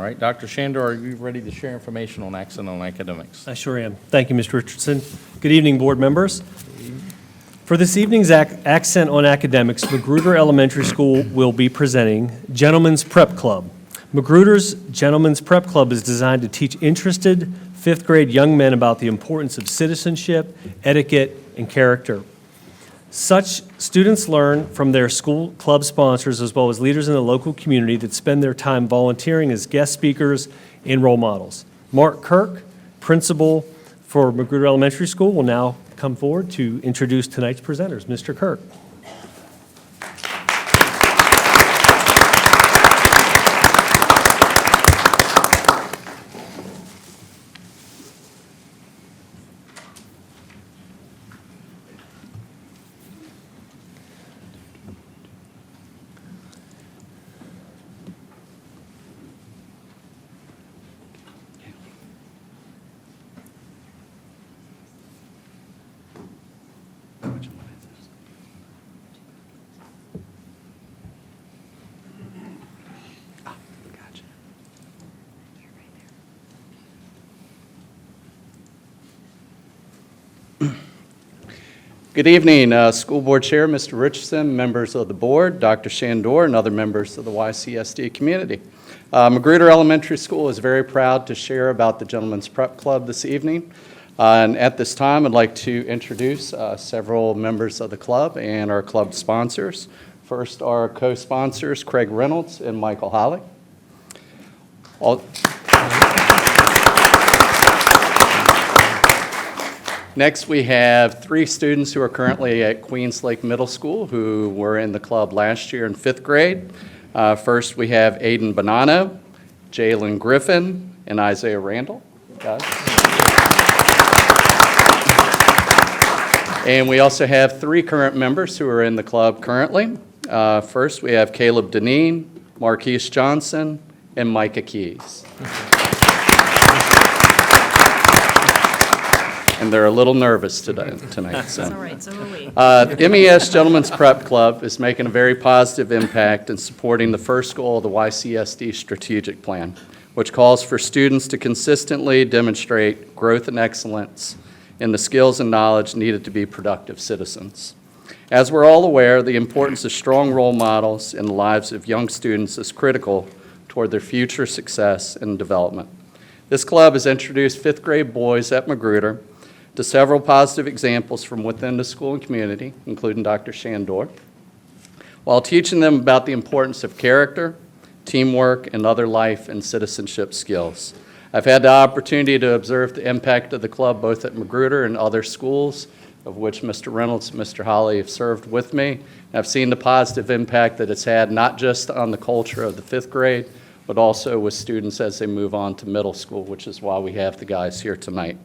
right, Dr. Shandor, are you ready to share information on Accent on Academics? I sure am. Thank you, Mr. Richardson. Good evening, board members. For this evening's Accent on Academics, Magruder Elementary School will be presenting Gentlemen's Prep Club. Magruder's Gentlemen's Prep Club is designed to teach interested fifth grade young men about the importance of citizenship, etiquette, and character. Such students learn from their school club sponsors as well as leaders in the local community that spend their time volunteering as guest speakers and role models. Mark Kirk, principal for Magruder Elementary School, will now come forward to introduce tonight's presenters. Mr. Kirk. Good evening, School Board Chair, Mr. Richardson, members of the board, Dr. Shandor, and other members of the YCSD community. Magruder Elementary School is very proud to share about the Gentlemen's Prep Club this evening. And at this time, I'd like to introduce several members of the club and our club sponsors. First, our co-sponsors, Craig Reynolds and Michael Holly. Next, we have 3 students who are currently at Queens Lake Middle School who were in the club last year in 5th grade. First, we have Aiden Bonanno, Jalen Griffin, and Isaiah Randall. Guys. And we also have 3 current members who are in the club currently. First, we have Caleb Deneen, Marquise Johnson, and Micah Keys. And they're a little nervous tonight. So. That's all right, so are we. MES Gentlemen's Prep Club is making a very positive impact in supporting the first goal of the YCSD strategic plan, which calls for students to consistently demonstrate growth and excellence in the skills and knowledge needed to be productive citizens. As we're all aware, the importance of strong role models in the lives of young students is critical toward their future success and development. This club has introduced 5th grade boys at Magruder to several positive examples from within the school and community, including Dr. Shandor, while teaching them about the importance of character, teamwork, and other life and citizenship skills. I've had the opportunity to observe the impact of the club both at Magruder and other schools, of which Mr. Reynolds and Mr. Holly have served with me. I've seen the positive impact that it's had not just on the culture of the 5th grade, but also with students as they move on to middle school, which is why we have the guys here tonight.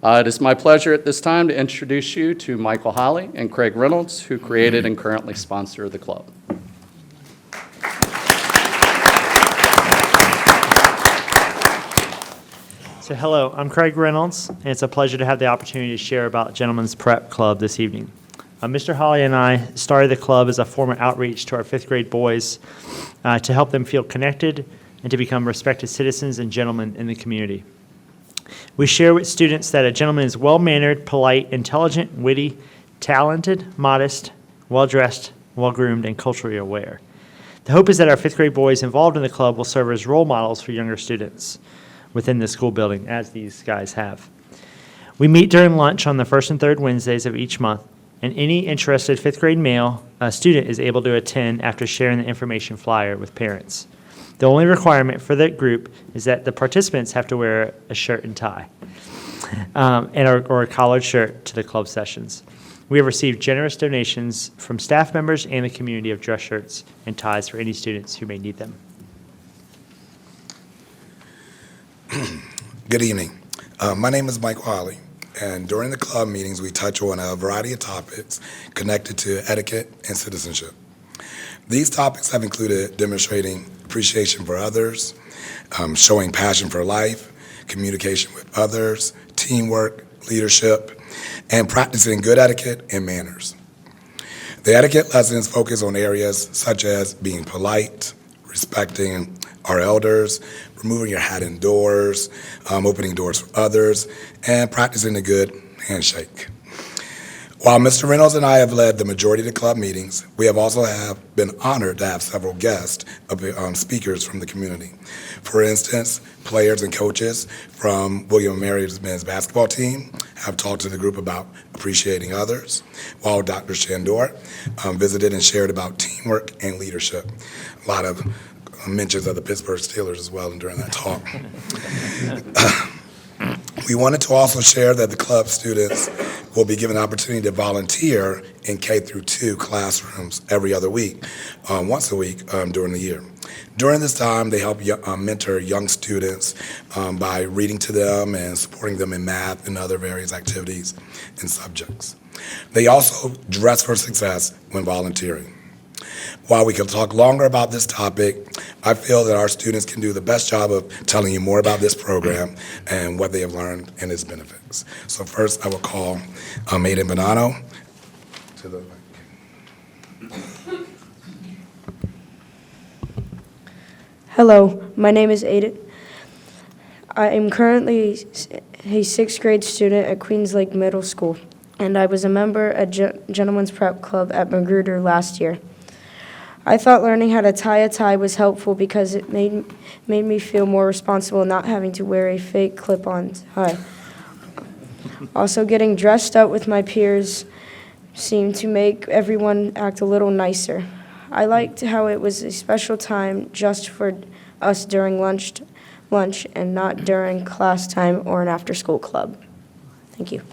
It is my pleasure at this time to introduce you to Michael Holly and Craig Reynolds, who created and currently sponsor the club. So hello, I'm Craig Reynolds, and it's a pleasure to have the opportunity to share about Gentlemen's Prep Club this evening. Mr. Holly and I started the club as a form of outreach to our 5th grade boys to help them feel connected and to become respected citizens and gentlemen in the community. We share with students that a gentleman is well-mannered, polite, intelligent, witty, talented, modest, well-dressed, well-groomed, and culturally aware. The hope is that our 5th grade boys involved in the club will serve as role models for younger students within the school building, as these guys have. We meet during lunch on the 1st and 3rd Wednesdays of each month, and any interested 5th grade male student is able to attend after sharing the information flyer with parents. The only requirement for that group is that the participants have to wear a shirt and tie or a collared shirt to the club sessions. We have received generous donations from staff members and the community of dress shirts and ties for any students who may need them. Good evening. My name is Michael Holly, and during the club meetings, we touch on a variety of topics connected to etiquette and citizenship. These topics have included demonstrating appreciation for others, showing passion for life, communication with others, teamwork, leadership, and practicing good etiquette and manners. The etiquette lessons focus on areas such as being polite, respecting our elders, removing your hat indoors, opening doors for others, and practicing a good handshake. While Mr. Reynolds and I have led the majority of the club meetings, we have also been honored to have several guest speakers from the community. For instance, players and coaches from William & Mary's men's basketball team have talked to the group about appreciating others, while Dr. Shandor visited and shared about teamwork and leadership. A lot of mentions of the Pittsburgh Steelers as well during that talk. We wanted to also share that the club students will be given an opportunity to volunteer in K through 2 classrooms every other week, once a week during the year. During this time, they help mentor young students by reading to them and supporting them in math and other various activities and subjects. They also dress for success when volunteering. While we could talk longer about this topic, I feel that our students can do the best job of telling you more about this program and what they have learned and its benefits. So first, I will call Aiden Bonanno to the mic. Hello, my name is Aiden. I am currently a 6th grade student at Queens Lake Middle School, and I was a member at Gentlemen's Prep Club at Magruder last year. I thought learning how to tie a tie was helpful because it made me feel more responsible not having to wear a fake clip-on tie. Also, getting dressed up with my peers seemed to make everyone act a little nicer. I liked how it was a special time just for us during lunch and not during class time or an after-school club. Thank you.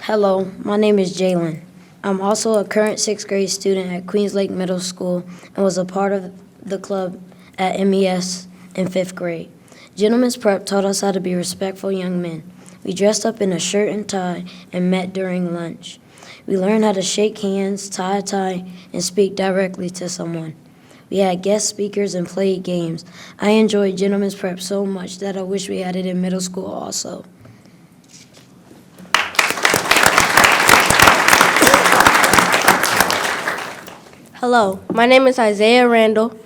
Hello, my name is Jalen. I'm also a current 6th grade student at Queens Lake Middle School and was a part of the club at MES in 5th grade. Gentlemen's Prep taught us how to be respectful young men. We dressed up in a shirt and tie and met during lunch. We learned how to shake hands, tie a tie, and speak directly to someone. We had guest speakers and played games. I enjoyed Gentlemen's Prep so much that I wish we had it in middle school also. Hello, my name is Isaiah Randall.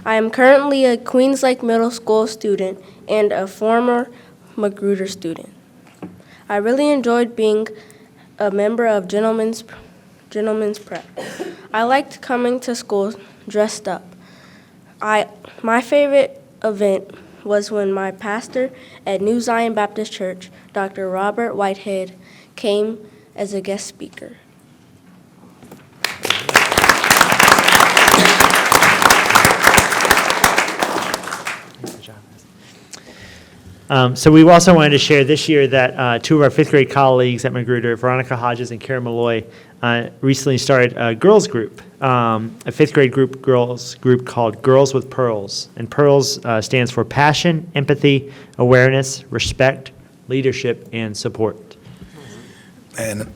I am currently a Queens Lake Middle School student and a former Magruder student. I really enjoyed being a member of Gentlemen's Prep. I liked coming to school dressed up. My favorite event was when my pastor at New Zion Baptist Church, Dr. Robert Whitehead, came as a guest speaker. So we also wanted to share this year that 2 of our 5th grade colleagues at Magruder, Veronica Hodges and Karen Malloy, recently started a girls group, a 5th grade girls group called Girls with P.E.A.R.L.S. And P.E.A.R.L.S. stands for Passion, Empathy, Awareness, Respect, Leadership, and Support. And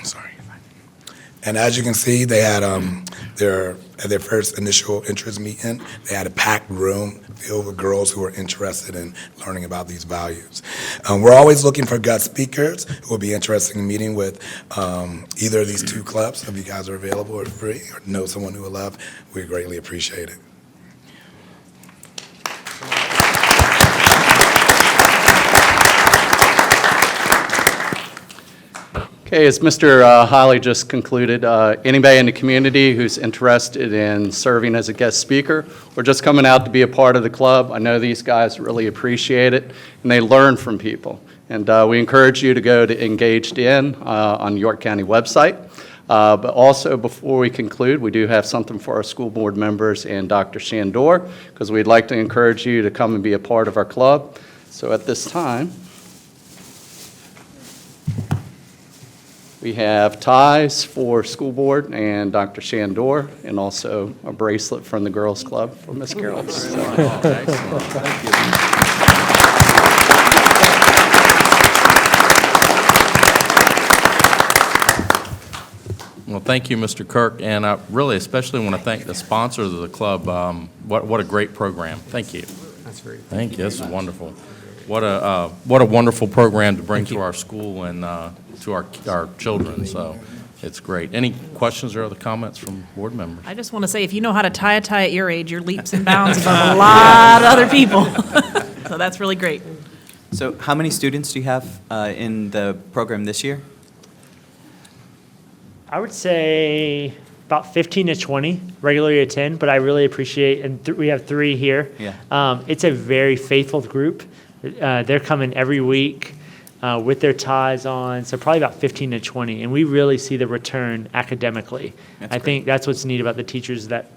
sorry. And as you can see, they had at their first initial interest meeting, they had a packed room filled with girls who were interested in learning about these values. We're always looking for guest speakers who will be interested in meeting with either of these 2 clubs. If you guys are available or free or know someone who would love, we greatly appreciate it. Okay, as Mr. Holly just concluded, anybody in the community who's interested in serving as a guest speaker or just coming out to be a part of the club, I know these guys really appreciate it, and they learn from people. And we encourage you to go to Engaged In on the York County website. But also, before we conclude, we do have something for our school board members and Dr. Shandor, because we'd like to encourage you to come and be a part of our club. So at this time, we have ties for school board and Dr. Shandor, and also a bracelet from the Girls Club for MES Girls. Well, thank you, Mr. Kirk, and I really especially want to thank the sponsors of the club. What a great program. Thank you. That's very. Thank you. This is wonderful. What a wonderful program to bring to our school and to our children. So It's great. Any questions or other comments from board members? I just want to say, if you know how to tie a tie at your age, you're leaps and bounds above a lot of other people. So that's really great. So how many students do you have in the program this year? I would say about 15 to 20 regularly attend, but I really appreciate, and we have 3 here. Yeah. It's a very faithful group. They're coming every week with their ties on, so probably about 15 to 20, and we really see the return academically. I think that's what's neat about the teachers, that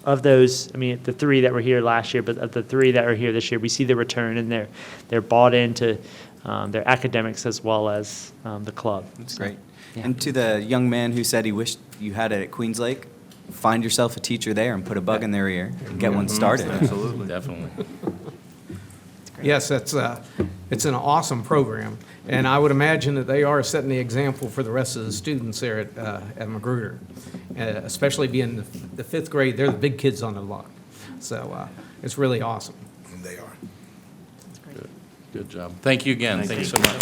of those, I mean, the 3 that were here last year, but of the 3 that are here this year, we see the return, and they're bought into their academics as well as the club. That's great. And to the young man who said he wished you had it at Queens Lake, find yourself a teacher there and put a bug in their ear and get one started. Absolutely. Definitely. Yes, it's an awesome program, and I would imagine that they are setting the example for the rest of the students there at Magruder, especially being the 5th grade. They're the big kids on the block, so it's really awesome. They are. Good job. Thank you again. Thank you so much.